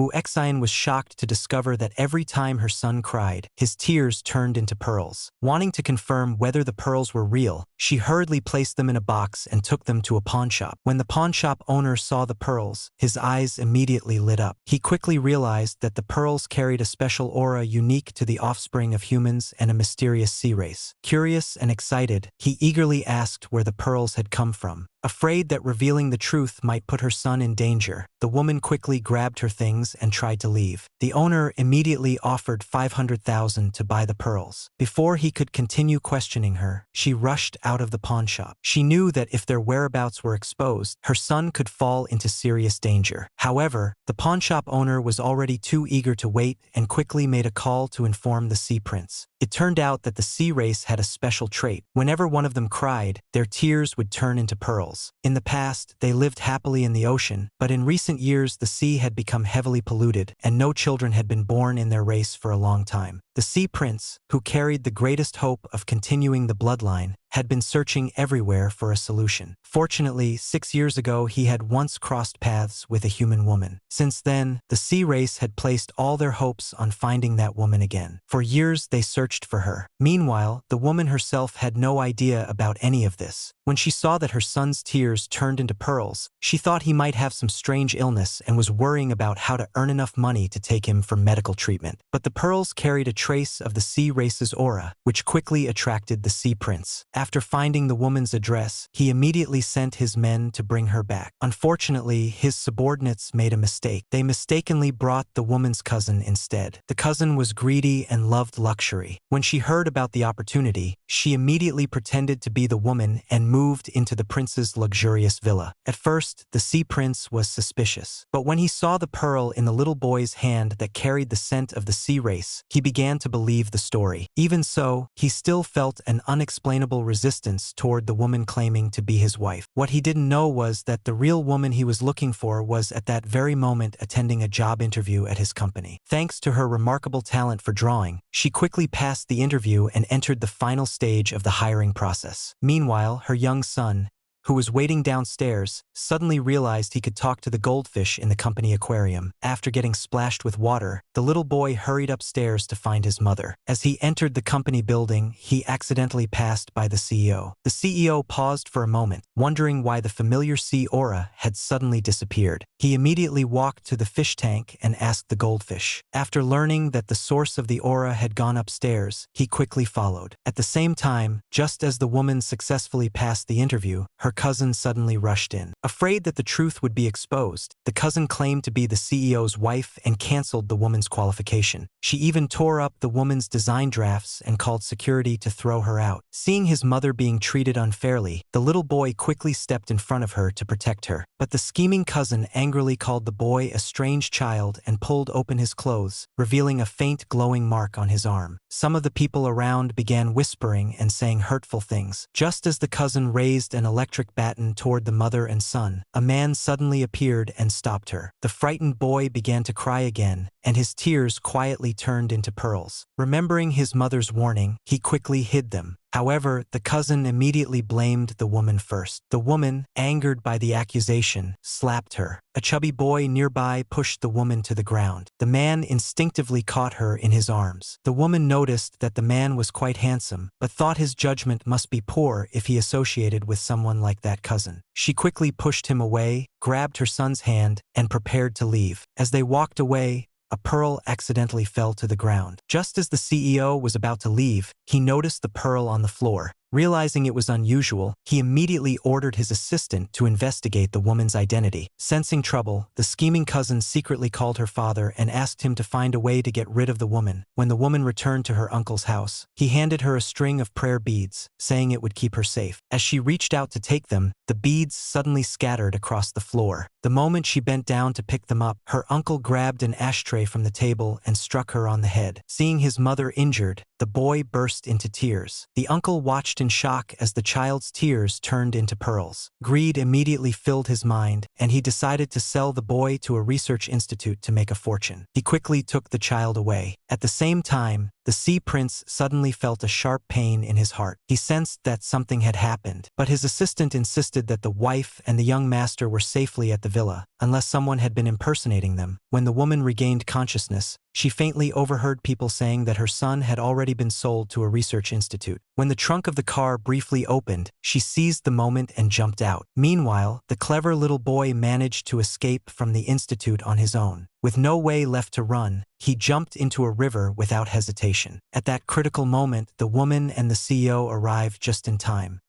Wu Exine was shocked to discover that every time her son cried, his tears turned into pearls. Wanting to confirm whether the pearls were real, she hurriedly placed them in a box and took them to a pawnshop. When the pawnshop owner saw the pearls, his eyes immediately lit up. He quickly realized that the pearls carried a special aura unique to the offspring of humans and a mysterious sea race. Curious and excited, he eagerly asked where the pearls had come from. Afraid that revealing the truth might put her son in danger, the woman quickly grabbed her things and tried to leave. The owner immediately offered 500,000 to buy the pearls. Before he could continue questioning her, she rushed out of the pawnshop. She knew that if their whereabouts were exposed, her son could fall into serious danger. However, the pawnshop owner was already too eager to wait and quickly made a call to inform the Sea Prince. It turned out that the sea race had a special trait. Whenever one of them cried, their tears would turn into pearls. In the past, they lived happily in the ocean, but in recent years the sea had become heavily polluted, and no children had been born in their race for a long time. The Sea Prince, who carried the greatest hope of continuing the bloodline, had been searching everywhere for a solution. Fortunately, 6 years ago he had once crossed paths with a human woman. Since then, the sea race had placed all their hopes on finding that woman again. For years they searched for her. Meanwhile, the woman herself had no idea about any of this. When she saw that her son's tears turned into pearls, she thought he might have some strange illness and was worrying about how to earn enough money to take him for medical treatment. But the pearls carried a trace of the sea race's aura, which quickly attracted the Sea Prince. After finding the woman's address, he immediately sent his men to bring her back. Unfortunately, his subordinates made a mistake. They mistakenly brought the woman's cousin instead. The cousin was greedy and loved luxury. When she heard about the opportunity, she immediately pretended to be the woman and moved into the prince's luxurious villa. At first, the Sea Prince was suspicious, but when he saw the pearl in the little boy's hand that carried the scent of the sea race, he began to believe the story. Even so, he still felt an unexplainable resistance toward the woman claiming to be his wife. What he didn't know was that the real woman he was looking for was at that very moment attending a job interview at his company. Thanks to her remarkable talent for drawing, she quickly passed the interview and entered the final stage of the hiring process. Meanwhile, her young son, who was waiting downstairs, suddenly realized he could talk to the goldfish in the company aquarium. After getting splashed with water, the little boy hurried upstairs to find his mother. As he entered the company building, he accidentally passed by the CEO. The CEO paused for a moment, wondering why the familiar sea aura had suddenly disappeared. He immediately walked to the fish tank and asked the goldfish. After learning that the source of the aura had gone upstairs, he quickly followed. At the same time, just as the woman successfully passed the interview, her cousin suddenly rushed in. Afraid that the truth would be exposed, the cousin claimed to be the CEO's wife and canceled the woman's qualification. She even tore up the woman's design drafts and called security to throw her out. Seeing his mother being treated unfairly, the little boy quickly stepped in front of her to protect her. But the scheming cousin angrily called the boy a strange child and pulled open his clothes, revealing a faint glowing mark on his arm. Some of the people around began whispering and saying hurtful things. Just as the cousin raised an electric baton toward the mother and son, a man suddenly appeared and stopped her. The frightened boy began to cry again, and his tears quietly turned into pearls. Remembering his mother's warning, he quickly hid them. However, the cousin immediately blamed the woman first. The woman, angered by the accusation, slapped her. A chubby boy nearby pushed the woman to the ground. The man instinctively caught her in his arms. The woman noticed that the man was quite handsome, but thought his judgment must be poor if he associated with someone like that cousin. She quickly pushed him away, grabbed her son's hand, and prepared to leave. As they walked away, a pearl accidentally fell to the ground. Just as the CEO was about to leave, he noticed the pearl on the floor. Realizing it was unusual, he immediately ordered his assistant to investigate the woman's identity. Sensing trouble, the scheming cousin secretly called her father and asked him to find a way to get rid of the woman. When the woman returned to her uncle's house, he handed her a string of prayer beads, saying it would keep her safe. As she reached out to take them, the beads suddenly scattered across the floor. The moment she bent down to pick them up, her uncle grabbed an ashtray from the table and struck her on the head. Seeing his mother injured, the boy burst into tears. The uncle watched in shock as the child's tears turned into pearls. Greed immediately filled his mind, and he decided to sell the boy to a research institute to make a fortune. He quickly took the child away. At the same time, The Sea Prince suddenly felt a sharp pain in his heart. He sensed that something had happened, but his assistant insisted that the wife and the young master were safely at the villa, unless someone had been impersonating them. When the woman regained consciousness, she faintly overheard people saying that her son had already been sold to a research institute. When the trunk of the car briefly opened, she seized the moment and jumped out. Meanwhile, the clever little boy managed to escape from the institute on his own. With no way left to run, he jumped into a river without hesitation. At that critical moment, the woman and the CEO arrived just in time.